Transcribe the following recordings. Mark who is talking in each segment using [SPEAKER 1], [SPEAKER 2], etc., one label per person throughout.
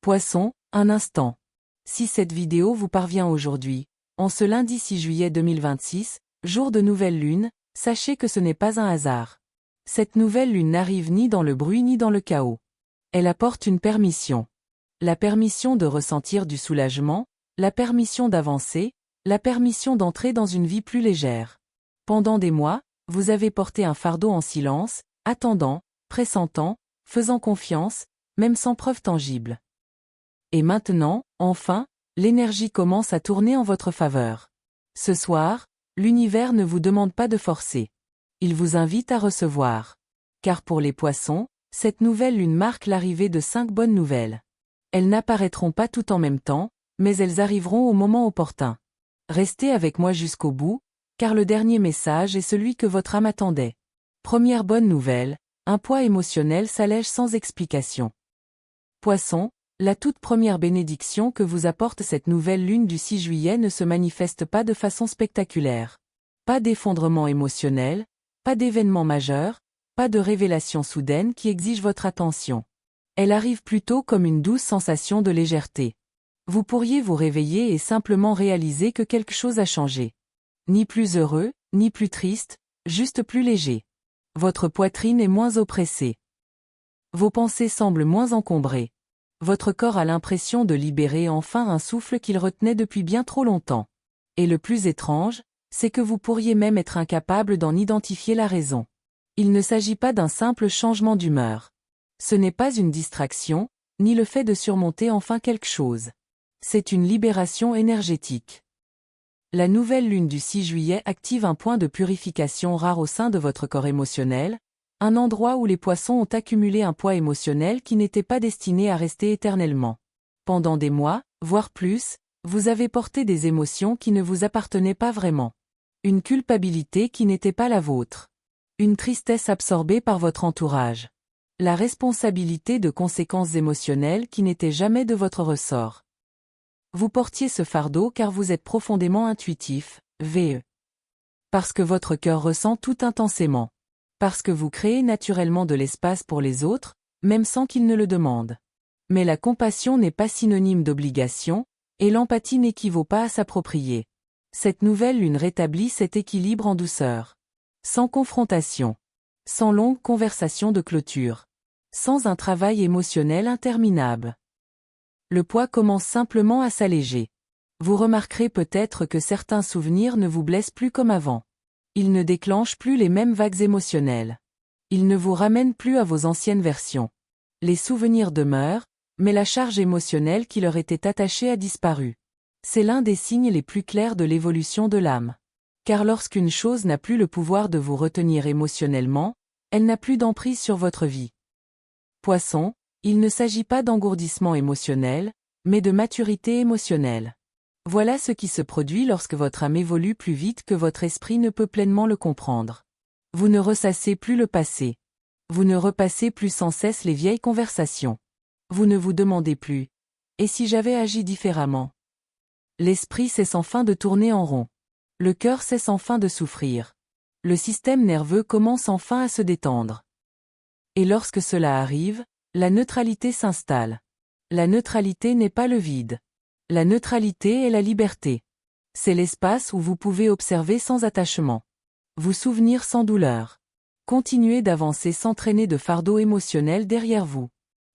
[SPEAKER 1] Poisson, un instant. Si cette vidéo vous parvient aujourd'hui, en ce lundi 6 juillet 2026, jour de nouvelle lune, sachez que ce n'est pas un hasard. Cette nouvelle lune n'arrive ni dans le bruit ni dans le chaos. Elle apporte une permission. La permission de ressentir du soulagement, la permission d'avancer, la permission d'entrer dans une vie plus légère. Pendant des mois, vous avez porté un fardeau en silence, attendant, pressentant, faisant confiance, même sans preuve tangible. Et maintenant, enfin, l'énergie commence à tourner en votre faveur. Ce soir, l'univers ne vous demande pas de forcer. Il vous invite à recevoir. Car pour les poissons, cette nouvelle lune marque l'arrivée de 5 bonnes nouvelles. Elles n'apparaîtront pas tout en même temps, mais elles arriveront au moment opportun. Restez avec moi jusqu'au bout, car le dernier message est celui que votre âme attendait. Première bonne nouvelle, un poids émotionnel s'allège sans explication. Poisson, la toute première bénédiction que vous apporte cette nouvelle lune du 6 juillet ne se manifeste pas de façon spectaculaire. Pas d'effondrement émotionnel, pas d'événement majeur, pas de révélation soudaine qui exige votre attention. Elle arrive plutôt comme une douce sensation de légèreté. Vous pourriez vous réveiller et simplement réaliser que quelque chose a changé. Ni plus heureux, ni plus triste, juste plus léger. Votre poitrine est moins oppressée. Vos pensées semblent moins encombrées. Votre corps a l'impression de libérer enfin un souffle qu'il retenait depuis bien trop longtemps. Et le plus étrange, c'est que vous pourriez même être incapable d'en identifier la raison. Il ne s'agit pas d'un simple changement d'humeur. Ce n'est pas une distraction, ni le fait de surmonter enfin quelque chose. C'est une libération énergétique. La nouvelle lune du 6 juillet active un point de purification rare au sein de votre corps émotionnel, un endroit où les poissons ont accumulé un poids émotionnel qui n'était pas destiné à rester éternellement. Pendant des mois, voire plus, vous avez porté des émotions qui ne vous appartenaient pas vraiment. Une culpabilité qui n'était pas la vôtre. Une tristesse absorbée par votre entourage. La responsabilité de conséquences émotionnelles qui n'étaient jamais de votre ressort. Vous portiez ce fardeau car vous êtes profondément intuitif, VE. Parce que votre cœur ressent tout intensément. Parce que vous créez naturellement de l'espace pour les autres, même sans qu'ils ne le demandent. Mais la compassion n'est pas synonyme d'obligation, et l'empathie n'équivaut pas à s'approprier. Cette nouvelle lune rétablit cet équilibre en douceur. Sans confrontation. Sans longue conversation de clôture. Sans un travail émotionnel interminable. Le poids commence simplement à s'alléger. Vous remarquerez peut-être que certains souvenirs ne vous blessent plus comme avant. Ils ne déclenchent plus les mêmes vagues émotionnelles. Ils ne vous ramènent plus à vos anciennes versions. Les souvenirs demeurent, mais la charge émotionnelle qui leur était attachée a disparu. C'est l'un des signes les plus clairs de l'évolution de l'âme. Car lorsqu'une chose n'a plus le pouvoir de vous retenir émotionnellement, elle n'a plus d'emprise sur votre vie. Poisson, il ne s'agit pas d'engourdissement émotionnel, mais de maturité émotionnelle. Voilà ce qui se produit lorsque votre âme évolue plus vite que votre esprit ne peut pleinement le comprendre. Vous ne ressassez plus le passé. Vous ne repassez plus sans cesse les vieilles conversations. Vous ne vous demandez plus « Et si j'avais agi différemment ?» L'esprit cesse enfin de tourner en rond. Le cœur cesse enfin de souffrir. Le système nerveux commence enfin à se détendre. Et lorsque cela arrive, la neutralité s'installe. La neutralité n'est pas le vide. La neutralité est la liberté. C'est l'espace où vous pouvez observer sans attachement. Vous souvenir sans douleur. Continuer d'avancer sans traîner de fardeau émotionnel derrière vous.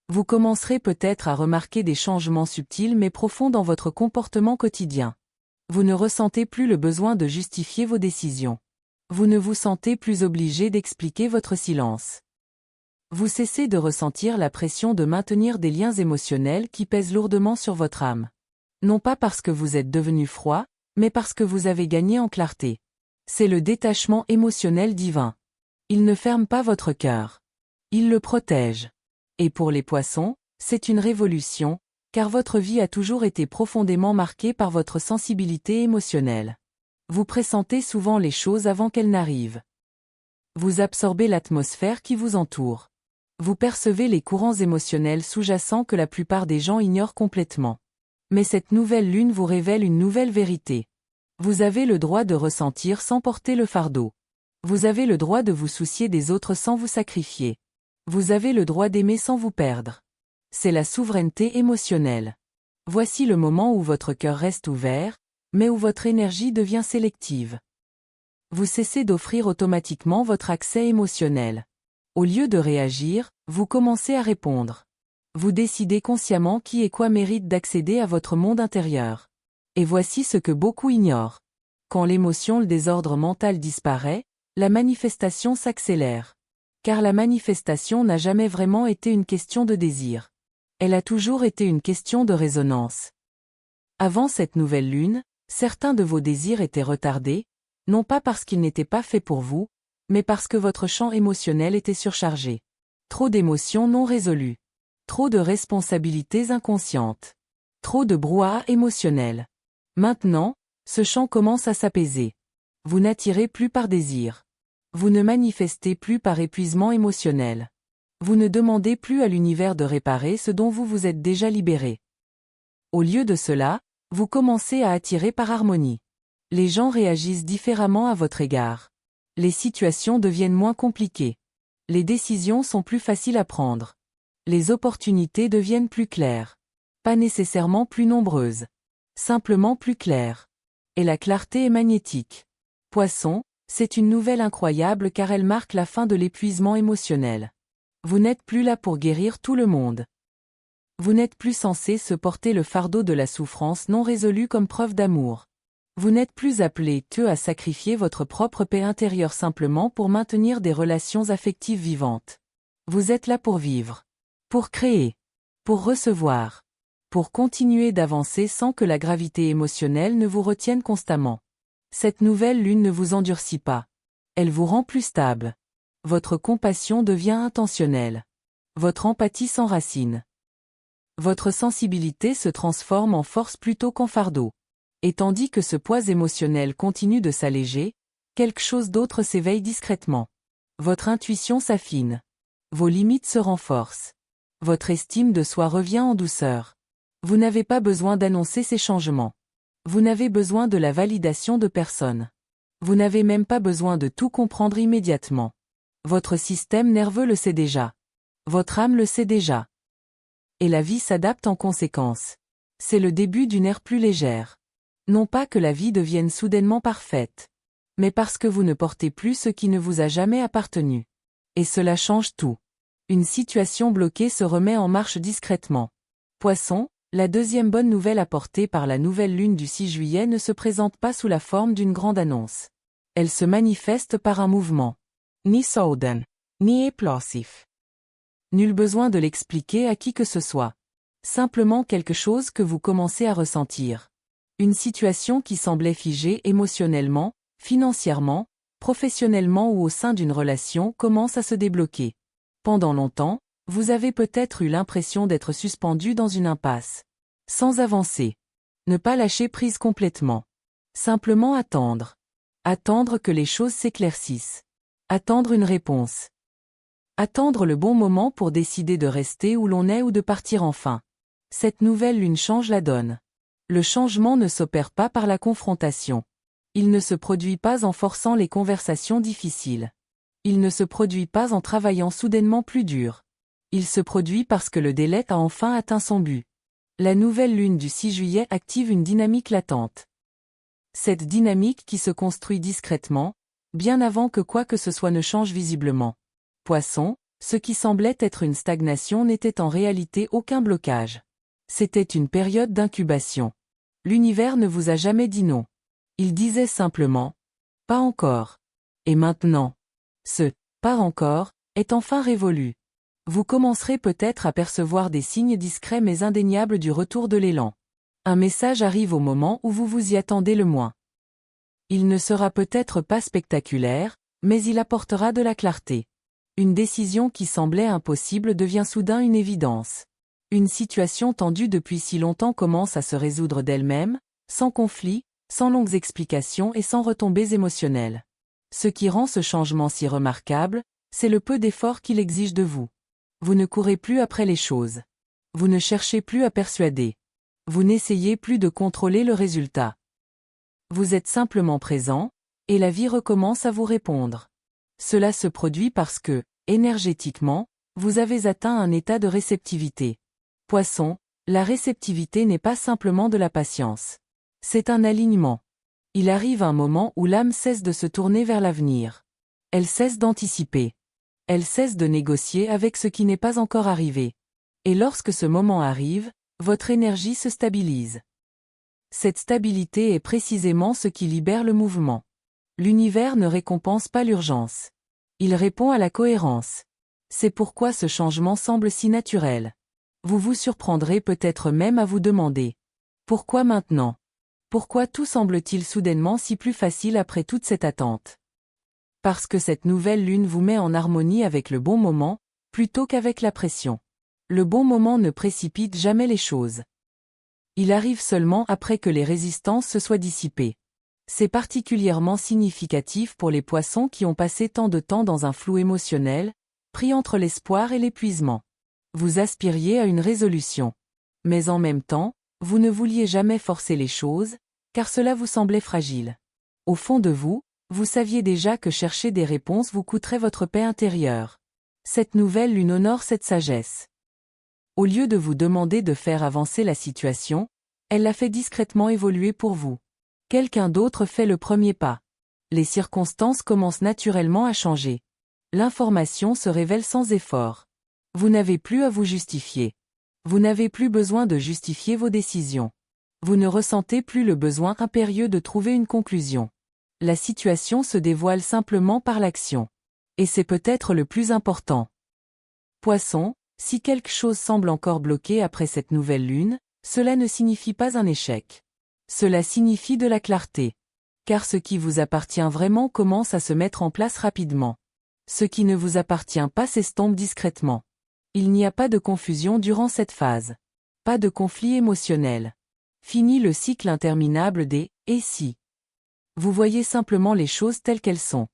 [SPEAKER 1] Vous commencerez peut-être à remarquer des changements subtils mais profonds dans votre comportement quotidien. Vous ne ressentez plus le besoin de justifier vos décisions. Vous ne vous sentez plus obligé d'expliquer votre silence. Vous cessez de ressentir la pression de maintenir des liens émotionnels qui pèsent lourdement sur votre âme. Non pas parce que vous êtes devenu froid, mais parce que vous avez gagné en clarté. C'est le détachement émotionnel divin. Il ne ferme pas votre cœur. Il le protège. Et pour les poissons, c'est une révolution, car votre vie a toujours été profondément marquée par votre sensibilité émotionnelle. Vous pressentez souvent les choses avant qu'elles n'arrivent. Vous absorbez l'atmosphère qui vous entoure. Vous percevez les courants émotionnels sous-jacents que la plupart des gens ignorent complètement. Mais cette nouvelle lune vous révèle une nouvelle vérité. Vous avez le droit de ressentir sans porter le fardeau. Vous avez le droit de vous soucier des autres sans vous sacrifier. Vous avez le droit d'aimer sans vous perdre. c'est la souveraineté émotionnelle. Voici le moment où votre cœur reste ouvert, mais où votre énergie devient sélective. Vous cessez d'offrir automatiquement votre accès émotionnel. Au lieu de réagir, vous commencez à répondre. Vous décidez consciemment qui et quoi mérite d'accéder à votre monde intérieur. Et voici ce que beaucoup ignorent. Quand l'émotion, le désordre mental disparaît, la manifestation s'accélère. Car la manifestation n'a jamais vraiment été une question de désir. Elle a toujours été une question de résonance. Avant cette nouvelle lune, certains de vos désirs étaient retardés, non pas parce qu'ils n'étaient pas faits pour vous, mais parce que votre champ émotionnel était surchargé. Trop d'émotions non résolues. Trop de responsabilités inconscientes. Trop de brouhaha émotionnel. Maintenant, ce champ commence à s'apaiser. Vous n'attirez plus par désir. Vous ne manifestez plus par épuisement émotionnel. Vous ne demandez plus à l'univers de réparer ce dont vous vous êtes déjà libéré. Au lieu de cela, vous commencez à attirer par harmonie. Les gens réagissent différemment à votre égard. Les situations deviennent moins compliquées. Les décisions sont plus faciles à prendre. Les opportunités deviennent plus claires. Pas nécessairement plus nombreuses. Simplement plus claires. Et la clarté est magnétique. Poisson, c'est une nouvelle incroyable car elle marque la fin de l'épuisement émotionnel. Vous n'êtes plus là pour guérir tout le monde. Vous n'êtes plus censé se porter le fardeau de la souffrance non résolue comme preuve d'amour. Vous n'êtes plus appelé à sacrifier votre propre paix intérieure simplement pour maintenir des relations affectives vivantes. Vous êtes là pour vivre. Pour créer. Pour recevoir. Pour continuer d'avancer sans que la gravité émotionnelle ne vous retienne constamment. Cette nouvelle lune ne vous endurcit pas. Elle vous rend plus stable. Votre compassion devient intentionnelle. Votre empathie s'enracine. Votre sensibilité se transforme en force plutôt qu'en fardeau. Et tandis que ce poids émotionnel continue de s'alléger, quelque chose d'autre s'éveille discrètement. Votre intuition s'affine. Vos limites se renforcent. Votre estime de soi revient en douceur. Vous n'avez pas besoin d'annoncer ces changements. Vous n'avez besoin de la validation de personne. Vous n'avez même pas besoin de tout comprendre immédiatement. Votre système nerveux le sait déjà. Votre âme le sait déjà. Et la vie s'adapte en conséquence. C'est le début d'une ère plus légère. Non pas que la vie devienne soudainement parfaite, mais parce que vous ne portez plus ce qui ne vous a jamais appartenu. Et cela change tout. Une situation bloquée se remet en marche discrètement. Poisson, la deuxième bonne nouvelle apportée par la nouvelle lune du 6 juillet ne se présente pas sous la forme d'une grande annonce. Elle se manifeste par un mouvement. Ni soudain, ni explosif. Nul besoin de l'expliquer à qui que ce soit. Simplement quelque chose que vous commencez à ressentir. Une situation qui semblait figée émotionnellement, financièrement, professionnellement ou au sein d'une relation commence à se débloquer. Pendant longtemps, vous avez peut-être eu l'impression d'être suspendu dans une impasse. Sans avancer. Ne pas lâcher prise complètement. Simplement attendre. Attendre que les choses s'éclaircissent. Attendre une réponse. Attendre le bon moment pour décider de rester où l'on est ou de partir enfin. Cette nouvelle lune change la donne. Le changement ne s'opère pas par la confrontation. Il ne se produit pas en forçant les conversations difficiles. Il ne se produit pas en travaillant soudainement plus dur. Il se produit parce que le délai a enfin atteint son but. La nouvelle lune du 6 juillet active une dynamique latente. Cette dynamique qui se construit discrètement, bien avant que quoi que ce soit ne change visiblement. Poisson, ce qui semblait être une stagnation n'était en réalité aucun blocage. C'était une période d'incubation. L'univers ne vous a jamais dit non. Il disait simplement « pas encore ». Et maintenant, ce « pas encore » est enfin révolu. Vous commencerez peut-être à percevoir des signes discrets mais indéniables du retour de l'élan. Un message arrive au moment où vous vous y attendez le moins. Il ne sera peut-être pas spectaculaire, mais il apportera de la clarté. Une décision qui semblait impossible devient soudain une évidence. Une situation tendue depuis si longtemps commence à se résoudre d'elle-même, sans conflit, sans longues explications et sans retombées émotionnelles. Ce qui rend ce changement si remarquable, c'est le peu d'effort qu'il exige de vous. Vous ne courez plus après les choses. Vous ne cherchez plus à persuader. Vous n'essayez plus de contrôler le résultat. Vous êtes simplement présent, et la vie recommence à vous répondre. Cela se produit parce que, énergétiquement, vous avez atteint un état de réceptivité. Poisson, la réceptivité n'est pas simplement de la patience. C'est un alignement. Il arrive un moment où l'âme cesse de se tourner vers l'avenir. Elle cesse d'anticiper. Elle cesse de négocier avec ce qui n'est pas encore arrivé. Et lorsque ce moment arrive, votre énergie se stabilise. Cette stabilité est précisément ce qui libère le mouvement. L'univers ne récompense pas l'urgence. Il répond à la cohérence. C'est pourquoi ce changement semble si naturel. Vous vous surprendrez peut-être même à vous demander. Pourquoi maintenant? Pourquoi tout semble-t-il soudainement si plus facile après toute cette attente? Parce que cette nouvelle lune vous met en harmonie avec le bon moment, plutôt qu'avec la pression. Le bon moment ne précipite jamais les choses. Il arrive seulement après que les résistances se soient dissipées. C'est particulièrement significatif pour les poissons qui ont passé tant de temps dans un flou émotionnel, pris entre l'espoir et l'épuisement. Vous aspiriez à une résolution. Mais en même temps, vous ne vouliez jamais forcer les choses, car cela vous semblait fragile. Au fond de vous, vous saviez déjà que chercher des réponses vous coûterait votre paix intérieure. Cette nouvelle lune honore cette sagesse. Au lieu de vous demander de faire avancer la situation, elle la fait discrètement évoluer pour vous. Quelqu'un d'autre fait le premier pas. Les circonstances commencent naturellement à changer. L'information se révèle sans effort. Vous n'avez plus à vous justifier. Vous n'avez plus besoin de justifier vos décisions. Vous ne ressentez plus le besoin impérieux de trouver une conclusion. La situation se dévoile simplement par l'action. Et c'est peut-être le plus important. Poisson, si quelque chose semble encore bloqué après cette nouvelle lune, cela ne signifie pas un échec. Cela signifie de la clarté. Car ce qui vous appartient vraiment commence à se mettre en place rapidement. Ce qui ne vous appartient pas s'estompe discrètement. Il n'y a pas de confusion durant cette phase. Pas de conflit émotionnel. Fini le cycle interminable des « et si ». Vous voyez simplement les choses telles qu'elles sont.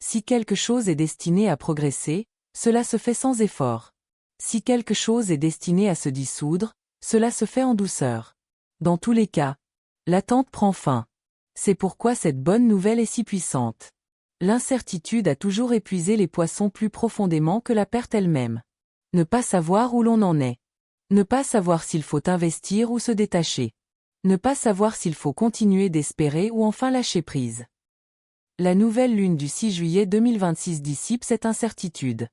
[SPEAKER 1] Si quelque chose est destiné à progresser, cela se fait sans effort. Si quelque chose est destiné à se dissoudre, cela se fait en douceur. Dans tous les cas, l'attente prend fin. C'est pourquoi cette bonne nouvelle est si puissante. L'incertitude a toujours épuisé les poissons plus profondément que la perte elle-même. Ne pas savoir où l'on en est. Ne pas savoir s'il faut investir ou se détacher. Ne pas savoir s'il faut continuer d'espérer ou enfin lâcher prise. La nouvelle lune du 6 juillet 2026 dissipe cette incertitude.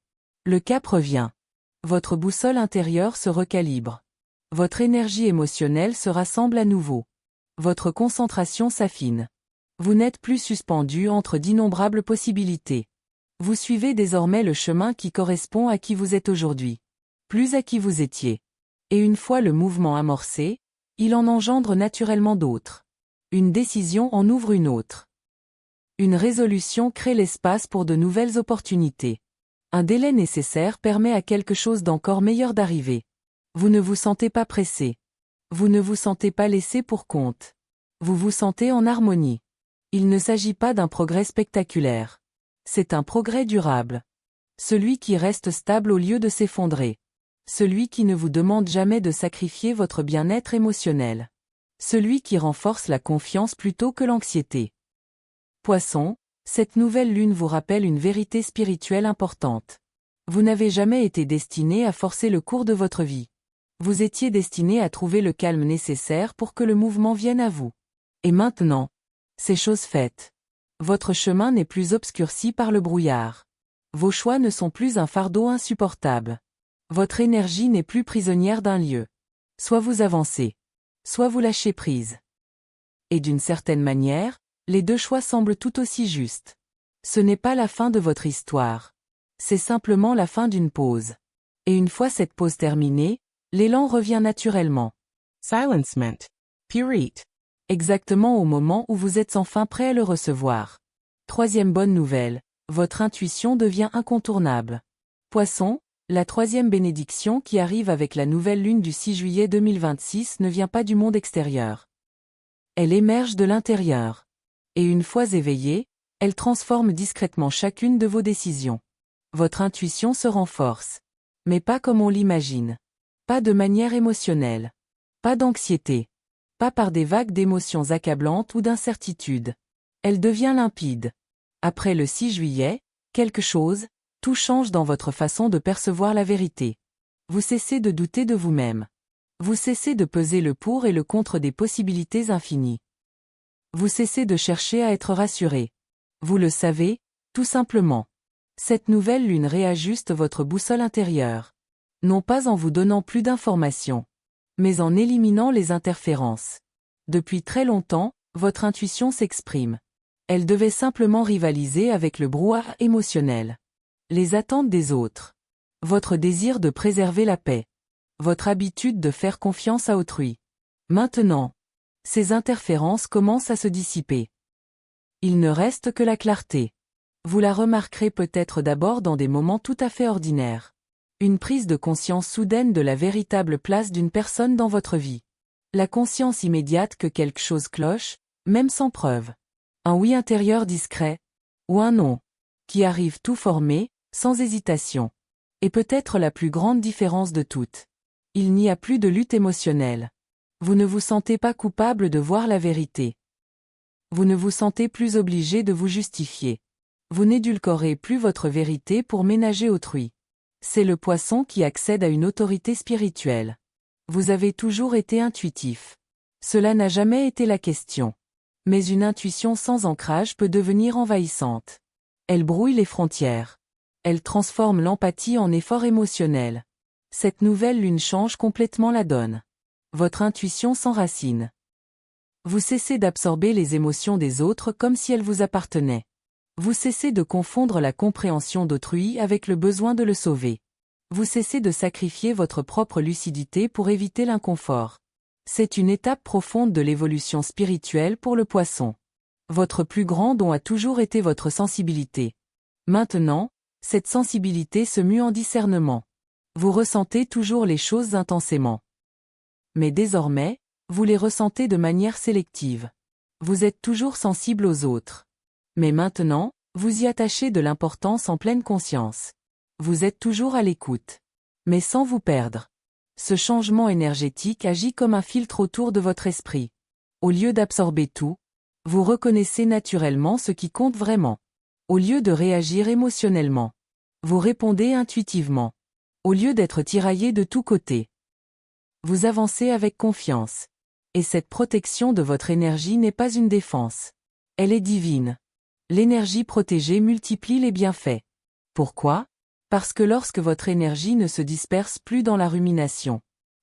[SPEAKER 1] Le cap revient. Votre boussole intérieure se recalibre. Votre énergie émotionnelle se rassemble à nouveau. Votre concentration s'affine. Vous n'êtes plus suspendu entre d'innombrables possibilités. Vous suivez désormais le chemin qui correspond à qui vous êtes aujourd'hui. Plus à qui vous étiez. Et une fois le mouvement amorcé, il en engendre naturellement d'autres. Une décision en ouvre une autre. Une résolution crée l'espace pour de nouvelles opportunités. Un délai nécessaire permet à quelque chose d'encore meilleur d'arriver. Vous ne vous sentez pas pressé. Vous ne vous sentez pas laissé pour compte. Vous vous sentez en harmonie. Il ne s'agit pas d'un progrès spectaculaire. C'est un progrès durable. Celui qui reste stable au lieu de s'effondrer. Celui qui ne vous demande jamais de sacrifier votre bien-être émotionnel. Celui qui renforce la confiance plutôt que l'anxiété. Poisson, cette nouvelle lune vous rappelle une vérité spirituelle importante. Vous n'avez jamais été destiné à forcer le cours de votre vie. Vous étiez destiné à trouver le calme nécessaire pour que le mouvement vienne à vous. Et maintenant, c'est chose faite. Votre chemin n'est plus obscurci par le brouillard. Vos choix ne sont plus un fardeau insupportable. Votre énergie n'est plus prisonnière d'un lieu. Soit vous avancez, soit vous lâchez prise. Et d'une certaine manière, les deux choix semblent tout aussi justes. Ce n'est pas la fin de votre histoire. C'est simplement la fin d'une pause. Et une fois cette pause terminée, l'élan revient naturellement.
[SPEAKER 2] Silencement. Purit.
[SPEAKER 1] Exactement au moment où vous êtes enfin prêt à le recevoir. Troisième bonne nouvelle, votre intuition devient incontournable. Poisson, la troisième bénédiction qui arrive avec la nouvelle lune du 6 juillet 2026 ne vient pas du monde extérieur. Elle émerge de l'intérieur. Et une fois éveillée, elle transforme discrètement chacune de vos décisions. Votre intuition se renforce. Mais pas comme on l'imagine. Pas de manière émotionnelle. Pas d'anxiété. Pas par des vagues d'émotions accablantes ou d'incertitudes. Elle devient limpide. Après le 6 juillet, quelque chose, tout change dans votre façon de percevoir la vérité. Vous cessez de douter de vous-même. Vous cessez de peser le pour et le contre des possibilités infinies. Vous cessez de chercher à être rassuré. Vous le savez, tout simplement. Cette nouvelle lune réajuste votre boussole intérieure. Non pas en vous donnant plus d'informations, mais en éliminant les interférences. Depuis très longtemps, votre intuition s'exprime. Elle devait simplement rivaliser avec le brouhaha émotionnel. Les attentes des autres. Votre désir de préserver la paix. Votre habitude de faire confiance à autrui. Maintenant, ces interférences commencent à se dissiper. Il ne reste que la clarté. Vous la remarquerez peut-être d'abord dans des moments tout à fait ordinaires. Une prise de conscience soudaine de la véritable place d'une personne dans votre vie. La conscience immédiate que quelque chose cloche, même sans preuve. Un oui intérieur discret, ou un non, qui arrive tout formé, sans hésitation. Et peut-être la plus grande différence de toutes. Il n'y a plus de lutte émotionnelle. Vous ne vous sentez pas coupable de voir la vérité. Vous ne vous sentez plus obligé de vous justifier. Vous n'édulcorez plus votre vérité pour ménager autrui. C'est le poisson qui accède à une autorité spirituelle. Vous avez toujours été intuitif. Cela n'a jamais été la question. Mais une intuition sans ancrage peut devenir envahissante. Elle brouille les frontières. Elle transforme l'empathie en effort émotionnel. Cette nouvelle lune change complètement la donne. Votre intuition s'enracine. Vous cessez d'absorber les émotions des autres comme si elles vous appartenaient. Vous cessez de confondre la compréhension d'autrui avec le besoin de le sauver. Vous cessez de sacrifier votre propre lucidité pour éviter l'inconfort. C'est une étape profonde de l'évolution spirituelle pour le poisson. Votre plus grand don a toujours été votre sensibilité. Maintenant, cette sensibilité se mue en discernement. Vous ressentez toujours les choses intensément. Mais désormais, vous les ressentez de manière sélective. Vous êtes toujours sensible aux autres. Mais maintenant, vous y attachez de l'importance en pleine conscience. Vous êtes toujours à l'écoute. Mais sans vous perdre. Ce changement énergétique agit comme un filtre autour de votre esprit. Au lieu d'absorber tout, vous reconnaissez naturellement ce qui compte vraiment. Au lieu de réagir émotionnellement, vous répondez intuitivement. Au lieu d'être tiraillé de tous côtés, vous avancez avec confiance. Et cette protection de votre énergie n'est pas une défense. Elle est divine. L'énergie protégée multiplie les bienfaits. Pourquoi ? Parce que lorsque votre énergie ne se disperse plus dans la rumination,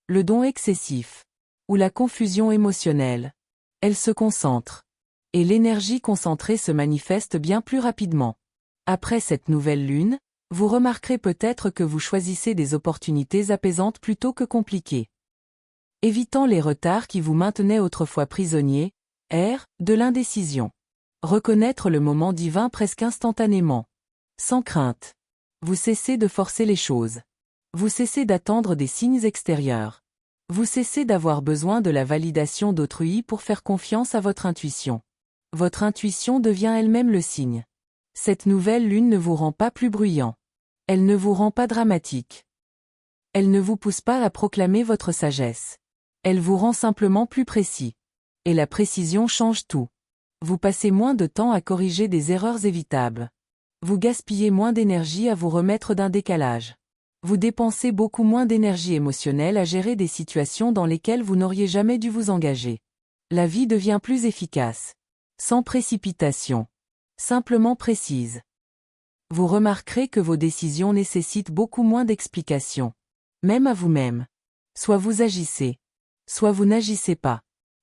[SPEAKER 1] le don excessif, ou la confusion émotionnelle, elle se concentre. Et l'énergie concentrée se manifeste bien plus rapidement. Après cette nouvelle lune, vous remarquerez peut-être que vous choisissez des opportunités apaisantes plutôt que compliquées. Évitant les retards qui vous maintenaient autrefois prisonnier, de l'indécision. Reconnaître le moment divin presque instantanément. Sans crainte. Vous cessez de forcer les choses. Vous cessez d'attendre des signes extérieurs. Vous cessez d'avoir besoin de la validation d'autrui pour faire confiance à votre intuition. Votre intuition devient elle-même le signe. Cette nouvelle lune ne vous rend pas plus bruyant. Elle ne vous rend pas dramatique. Elle ne vous pousse pas à proclamer votre sagesse. Elle vous rend simplement plus précis. Et la précision change tout. Vous passez moins de temps à corriger des erreurs évitables. Vous gaspillez moins d'énergie à vous remettre d'un décalage. Vous dépensez beaucoup moins d'énergie émotionnelle à gérer des situations dans lesquelles vous n'auriez jamais dû vous engager. La vie devient plus efficace. Sans précipitation. Simplement précise. Vous remarquerez que vos décisions nécessitent beaucoup moins d'explications. Même à vous-même. Soit vous agissez. Soit vous n'agissez pas.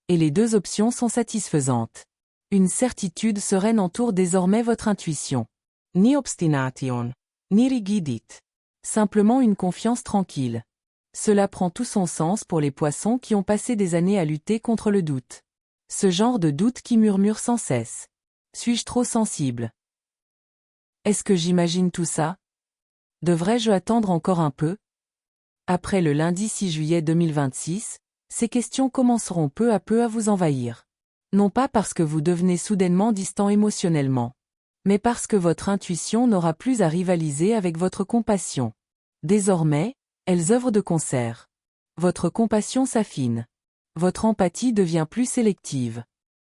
[SPEAKER 1] Et les deux options sont satisfaisantes. Une certitude sereine entoure désormais votre intuition.
[SPEAKER 2] Ni obstination, ni rigidit.
[SPEAKER 1] Simplement une confiance tranquille. Cela prend tout son sens pour les poissons qui ont passé des années à lutter contre le doute. Ce genre de doute qui murmure sans cesse. Suis-je trop sensible ? Est-ce que j'imagine tout ça ? Devrais-je attendre encore un peu ? Après le lundi 6 juillet 2026, ces questions commenceront peu à peu à vous envahir. Non pas parce que vous devenez soudainement distant émotionnellement, mais parce que votre intuition n'aura plus à rivaliser avec votre compassion. Désormais, elles œuvrent de concert. Votre compassion s'affine. Votre empathie devient plus sélective.